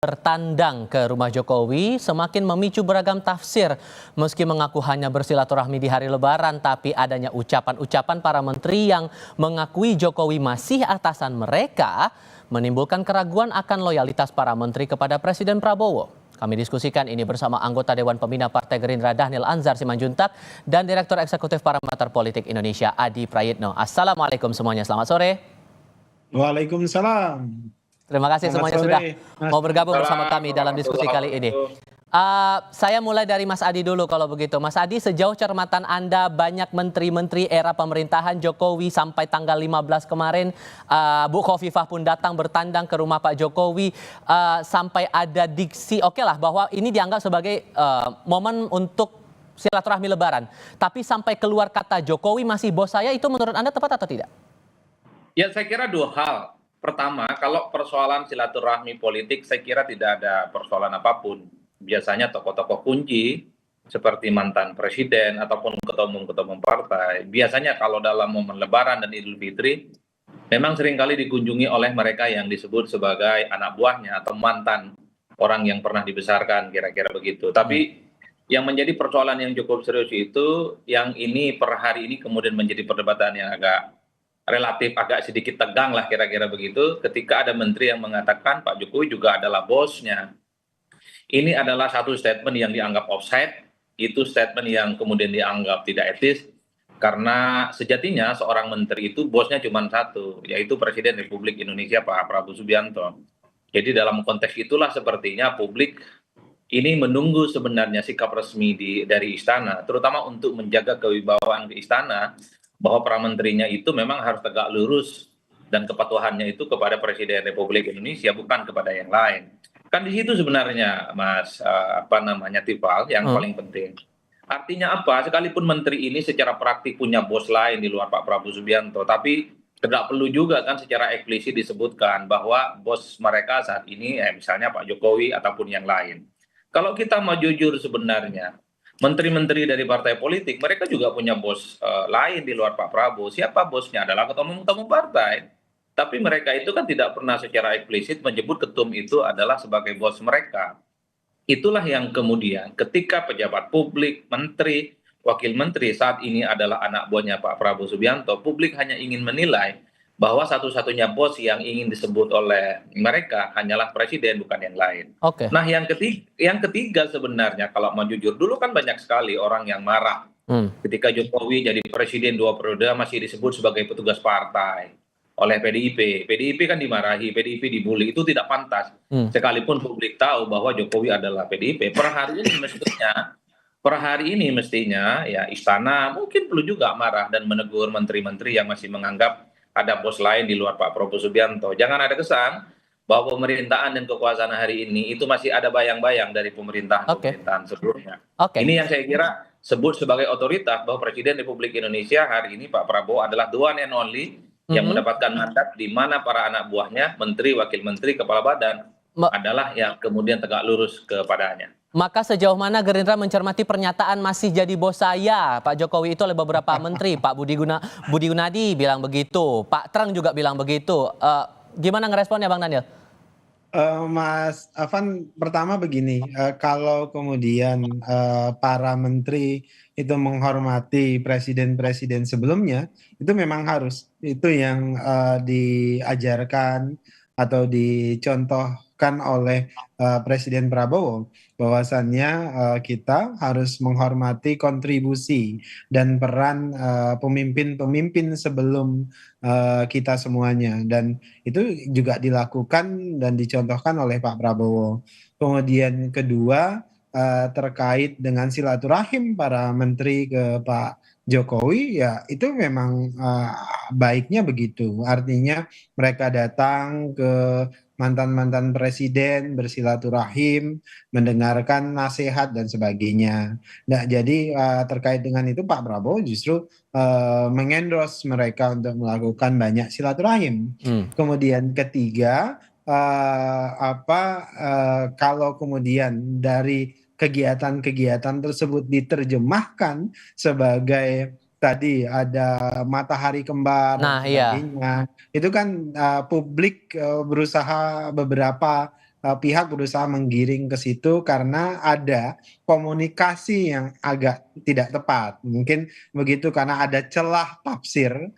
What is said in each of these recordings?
Bertandang ke rumah Jokowi semakin memicu beragam tafsir. Meski mengaku hanya bersilaturahmi di hari Lebaran, tapi adanya ucapan-ucapan para menteri yang mengakui Jokowi masih atasan mereka menimbulkan keraguan akan loyalitas para menteri kepada Presiden Prabowo. Kami diskusikan ini bersama anggota Dewan Pembina Partai Gerindra Dhanil Anzar Simanjuntak dan Direktur Eksekutif Parameter Politik Indonesia Adi Prayitno. Assalamualaikum semuanya, selamat sore. Waalaikumsalam. Terima kasih Selamat semuanya sore, sudah Mas. mau bergabung bersama kami dalam diskusi kali ini. Saya mulai dari Mas Adi dulu kalau begitu. Mas Adi, sejauh cermatan Anda, banyak menteri-menteri era pemerintahan Jokowi sampai tanggal 15 kemarin, Bu Khofifah pun datang bertandang ke rumah Pak Jokowi, sampai ada diksi oke lah bahwa ini dianggap sebagai momen untuk silaturahmi Lebaran. Tapi sampai keluar kata Jokowi masih bos saya, itu menurut Anda tepat atau tidak? Ya, saya kira dua hal. Pertama, kalau persoalan silaturahmi politik, saya kira tidak ada persoalan apapun. Biasanya tokoh-tokoh kunci, seperti mantan presiden ataupun ketua umum partai, biasanya kalau dalam momen Lebaran dan Idul Fitri, memang seringkali dikunjungi oleh mereka yang disebut sebagai anak buahnya atau mantan orang yang pernah dibesarkan, kira-kira begitu. Tapi yang menjadi persoalan yang cukup serius itu, yang ini per hari ini kemudian menjadi perdebatan yang relatif agak sedikit tegang lah kira-kira begitu, ketika ada menteri yang mengatakan Pak Jokowi juga adalah bosnya. Ini adalah satu statement yang dianggap offside, itu statement yang kemudian dianggap tidak etis, karena sejatinya seorang menteri itu bosnya cuma satu, yaitu Presiden Republik Indonesia Pak Prabowo Subianto. Jadi dalam konteks itulah sepertinya publik ini menunggu sebenarnya sikap resmi dari istana, terutama untuk menjaga kewibawaan di istana, bahwa para menterinya itu memang harus tegak lurus dan kepatuhannya itu kepada Presiden Republik Indonesia, bukan kepada yang lain. Kan di situ sebenarnya, Mas, Tifal, yang paling penting. Artinya apa? Sekalipun menteri ini secara praktik punya bos lain di luar Pak Prabowo Subianto, tapi tidak perlu juga kan secara eksplisit disebutkan bahwa bos mereka saat ini, misalnya Pak Jokowi ataupun yang lain. Kalau kita mau jujur sebenarnya, menteri-menteri dari partai politik, mereka juga punya bos lain di luar Pak Prabowo. Siapa bosnya? Adalah ketua umum partai. Tapi mereka itu kan tidak pernah secara eksplisit menyebut ketum itu adalah sebagai bos mereka. Itulah yang kemudian ketika pejabat publik, menteri, wakil menteri saat ini adalah anak buahnya Pak Prabowo Subianto, publik hanya ingin menilai bahwa satu-satunya bos yang ingin disebut oleh mereka hanyalah presiden, bukan yang lain. Nah, yang ketiga sebenarnya kalau mau jujur, dulu kan banyak sekali orang yang marah ketika Jokowi jadi presiden 2 periode masih disebut sebagai petugas partai oleh PDIP. PDIP kan dimarahi, PDIP dibully, itu tidak pantas. Sekalipun publik tahu bahwa Jokowi adalah PDIP, per hari ini mestinya ya istana mungkin perlu juga marah dan menegur menteri-menteri yang masih menganggap ada bos lain di luar Pak Prabowo Subianto. Jangan ada kesan bahwa pemerintahan dan kekuasaan hari ini itu masih ada bayang-bayang dari pemerintahan sebelumnya. Ini yang saya kira sebut sebagai otoritas bahwa Presiden Republik Indonesia hari ini Pak Prabowo adalah the one and only yang mendapatkan mandat, di mana para anak buahnya, menteri, wakil menteri, kepala badan adalah yang kemudian tegak lurus kepadanya. Maka sejauh mana Gerindra mencermati pernyataan masih jadi bos saya Pak Jokowi itu oleh beberapa menteri? Pak Budi Gunadi bilang begitu, Pak Treng juga bilang begitu. Gimana ngeresponnya Bang Daniel? Mas Afan, pertama begini, kalau kemudian para menteri itu menghormati presiden-presiden sebelumnya, itu memang harus. Itu yang diajarkan atau dicontohkan oleh Presiden Prabowo, bahwasannya kita harus menghormati kontribusi dan peran pemimpin-pemimpin sebelum kita semuanya, dan itu juga dilakukan dan dicontohkan oleh Pak Prabowo. Kemudian kedua, terkait dengan silaturahim para menteri ke Pak Jokowi, ya itu memang baiknya begitu. Artinya mereka datang ke mantan-mantan presiden bersilaturahim, mendengarkan nasihat dan sebagainya. Nah, jadi terkait dengan itu Pak Prabowo justru mengendorse mereka untuk melakukan banyak silaturahim. Kemudian ketiga, kalau kemudian dari kegiatan-kegiatan tersebut diterjemahkan sebagai tadi ada matahari kembar dan sebagainya, itu kan publik berusaha beberapa pihak berusaha menggiring ke situ karena ada komunikasi yang agak tidak tepat. Mungkin begitu karena ada celah tafsir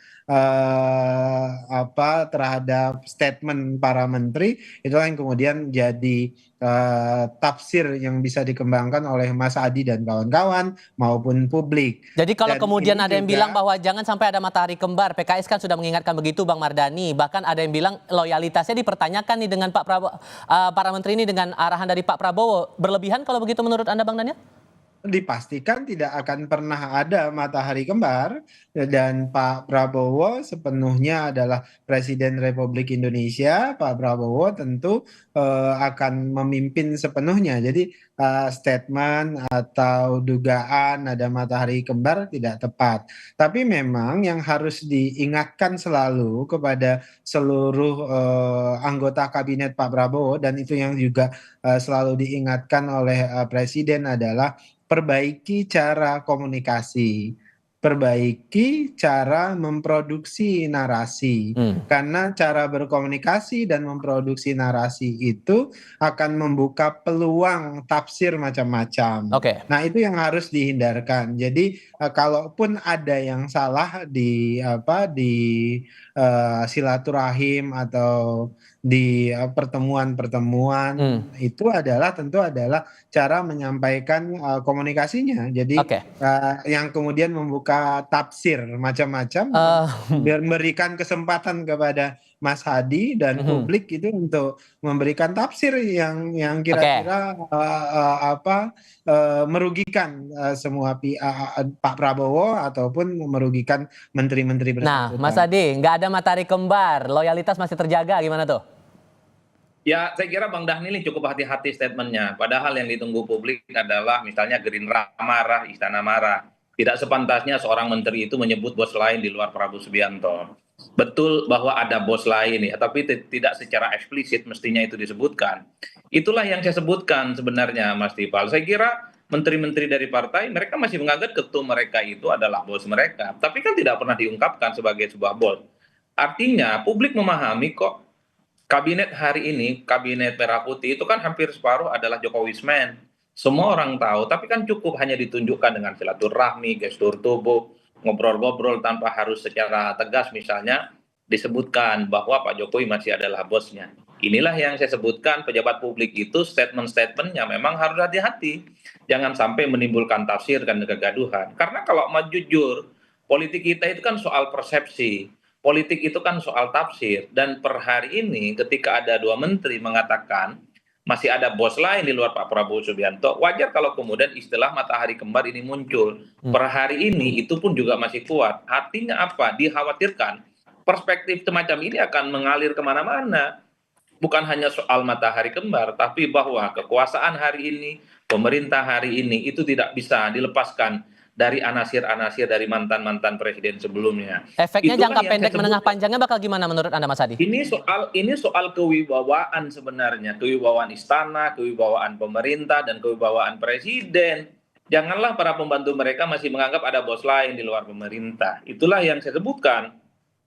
terhadap statement para menteri, itulah yang kemudian jadi tafsir yang bisa dikembangkan oleh Mas Adi dan kawan-kawan maupun publik. Jadi kalau Dan kemudian ini ada yang juga bilang bahwa jangan sampai ada matahari kembar, PKS kan sudah mengingatkan begitu Bang Mardhani. Bahkan ada yang bilang loyalitasnya dipertanyakan nih dengan Pak Prabowo, para menteri ini dengan arahan dari Pak Prabowo. Berlebihan kalau begitu menurut Anda Bang Daniel? dipastikan tidak akan pernah ada matahari kembar dan Pak Prabowo sepenuhnya adalah Presiden Republik Indonesia. Pak Prabowo tentu akan memimpin sepenuhnya. Jadi statement atau dugaan ada matahari kembar tidak tepat. Tapi memang yang harus diingatkan selalu kepada seluruh anggota kabinet Pak Prabowo dan itu yang juga selalu diingatkan oleh Presiden adalah perbaiki cara komunikasi, perbaiki cara memproduksi narasi. Karena cara berkomunikasi dan memproduksi narasi itu akan membuka peluang tafsir macam-macam. Oke. Nah, itu yang harus dihindarkan. Jadi, kalaupun ada yang salah di silaturahim atau di pertemuan-pertemuan itu tentu adalah cara menyampaikan komunikasinya. Jadi Oke. yang kemudian membuka tafsir macam-macam, memberikan kesempatan kepada Mas Hadi dan publik itu untuk memberikan tafsir yang kira-kira merugikan semua Pak Prabowo ataupun merugikan menteri-menteri Nah, bersangkutan. Mas Adi, nggak ada matahari kembar, loyalitas masih terjaga, gimana tuh? Ya, saya kira Bang Dhanil ini cukup hati-hati statementnya. Padahal yang ditunggu publik adalah misalnya Gerindra marah, Istana marah. Tidak sepantasnya seorang menteri itu menyebut bos lain di luar Prabowo Subianto. Betul bahwa ada bos lain ya, tapi tidak secara eksplisit mestinya itu disebutkan. Itulah yang saya sebutkan sebenarnya, Mas Tipal. Saya kira menteri-menteri dari partai mereka masih menganggap ketum mereka itu adalah bos mereka, tapi kan tidak pernah diungkapkan sebagai sebuah bos. Artinya publik memahami kok kabinet hari ini, kabinet Merah Putih itu kan hampir separuh adalah Jokowismen. Semua orang tahu, tapi kan cukup hanya ditunjukkan dengan silaturahmi, gestur tubuh, ngobrol-ngobrol tanpa harus secara tegas misalnya disebutkan bahwa Pak Jokowi masih adalah bosnya. Inilah yang saya sebutkan pejabat publik itu statement-statementnya memang harus hati-hati. Jangan sampai menimbulkan tafsir dan kegaduhan. Karena kalau mau jujur, politik kita itu kan soal persepsi. Politik itu kan soal tafsir, dan per hari ini ketika ada dua menteri mengatakan masih ada bos lain di luar Pak Prabowo Subianto, wajar kalau kemudian istilah matahari kembar ini muncul. Per hari ini itu pun juga masih kuat. Artinya apa? Dikhawatirkan perspektif semacam ini akan mengalir kemana-mana. Bukan hanya soal matahari kembar, tapi bahwa kekuasaan hari ini, pemerintah hari ini itu tidak bisa dilepaskan dari anasir-anasir dari mantan-mantan presiden sebelumnya. Efeknya Itulah jangka yang pendek saya menengah sebut. panjangnya bakal gimana menurut Anda Mas Adi? Ini soal kewibawaan sebenarnya, kewibawaan istana, kewibawaan pemerintah dan kewibawaan presiden. Janganlah para pembantu mereka masih menganggap ada bos lain di luar pemerintah. Itulah yang saya sebutkan.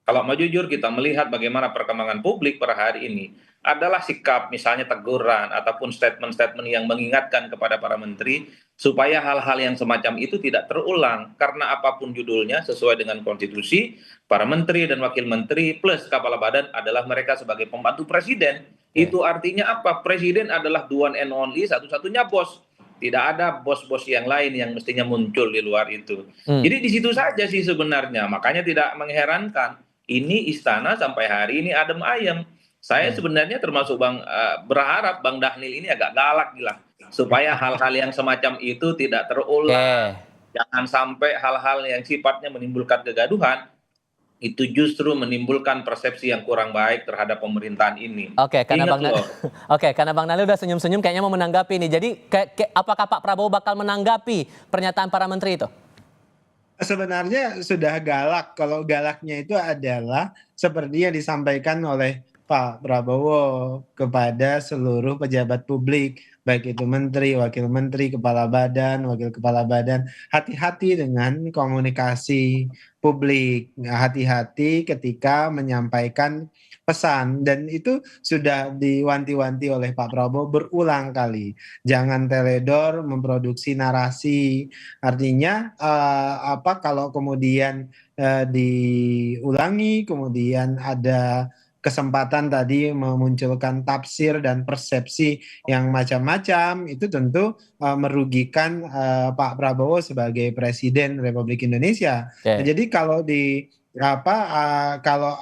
Kalau mau jujur kita melihat bagaimana perkembangan publik per hari ini adalah sikap misalnya teguran ataupun statement-statement yang mengingatkan kepada para menteri supaya hal-hal yang semacam itu tidak terulang karena apapun judulnya sesuai dengan konstitusi para menteri dan wakil menteri plus kepala badan adalah mereka sebagai pembantu presiden. Itu artinya apa? Presiden adalah the one and only satu-satunya bos. Tidak ada bos-bos yang lain yang mestinya muncul di luar itu. Jadi di situ saja sih sebenarnya. Makanya tidak mengherankan ini istana sampai hari ini adem ayem. Saya sebenarnya termasuk berharap Bang Dhanil ini agak galak gila supaya hal-hal yang semacam itu tidak terulang. Jangan sampai hal-hal yang sifatnya menimbulkan kegaduhan itu justru menimbulkan persepsi yang kurang baik terhadap pemerintahan ini. Oke, karena Ingat loh. karena Bang Dhanil udah senyum-senyum kayaknya mau menanggapi nih. Jadi apakah Pak Prabowo bakal menanggapi pernyataan para menteri itu? Sebenarnya sudah galak. Kalau galaknya itu adalah seperti yang disampaikan oleh Pak Prabowo kepada seluruh pejabat publik, baik itu menteri, wakil menteri, kepala badan, wakil kepala badan, hati-hati dengan komunikasi publik, hati-hati ketika menyampaikan pesan, dan itu sudah diwanti-wanti oleh Pak Prabowo berulang kali. Jangan teledor memproduksi narasi, artinya kalau kemudian diulangi, kemudian ada kesempatan tadi memunculkan tafsir dan persepsi yang macam-macam, itu tentu merugikan Pak Prabowo sebagai Presiden Republik Indonesia. Nah, Oke. jadi kalau kalau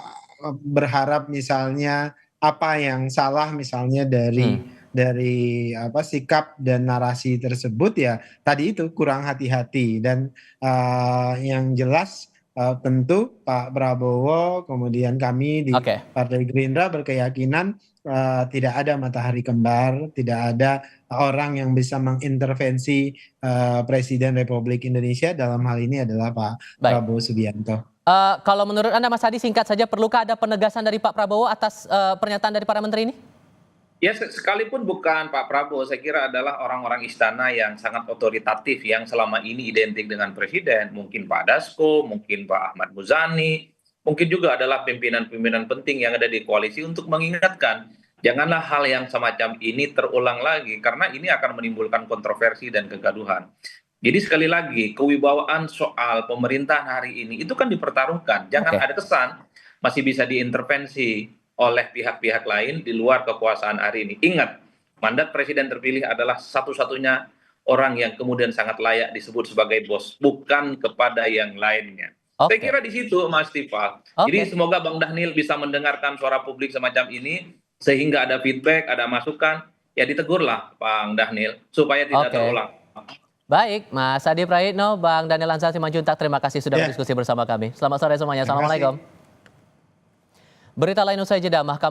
berharap misalnya apa yang salah misalnya Hmm. dari sikap dan narasi tersebut, ya tadi itu kurang hati-hati, dan yang jelas tentu Pak Prabowo, kemudian kami di Oke. Partai Gerindra berkeyakinan tidak ada matahari kembar, tidak ada orang yang bisa mengintervensi Presiden Republik Indonesia, dalam hal ini adalah Pak Baik. Prabowo Subianto. Kalau menurut Anda, Mas Hadi, singkat saja, perlukah ada penegasan dari Pak Prabowo atas pernyataan dari para menteri ini? Ya, sekalipun bukan Pak Prabowo, saya kira adalah orang-orang istana yang sangat otoritatif yang selama ini identik dengan presiden. Mungkin Pak Dasko, mungkin Pak Ahmad Muzani, mungkin juga adalah pimpinan-pimpinan penting yang ada di koalisi untuk mengingatkan, janganlah hal yang semacam ini terulang lagi, karena ini akan menimbulkan kontroversi dan kegaduhan. Jadi sekali lagi, kewibawaan soal pemerintahan hari ini itu kan dipertaruhkan. Jangan Oke. ada kesan masih bisa diintervensi oleh pihak-pihak lain di luar kekuasaan hari ini. Ingat, mandat presiden terpilih adalah satu-satunya orang yang kemudian sangat layak disebut sebagai bos, bukan kepada yang lainnya. Saya Oke. kira di situ, Mas Tifal. Jadi Oke. semoga Bang Dhanil bisa mendengarkan suara publik semacam ini, sehingga ada feedback, ada masukan, ya ditegurlah Bang Dhanil, supaya tidak Oke. terulang. Baik, Mas Hadi Prayitno, Bang Daniel Ansar Simanjuntak, terima kasih sudah Ya, berdiskusi bersama kami. Selamat sore semuanya. terima kasih. Assalamualaikum. Berita lain usai jeda, Mahkamah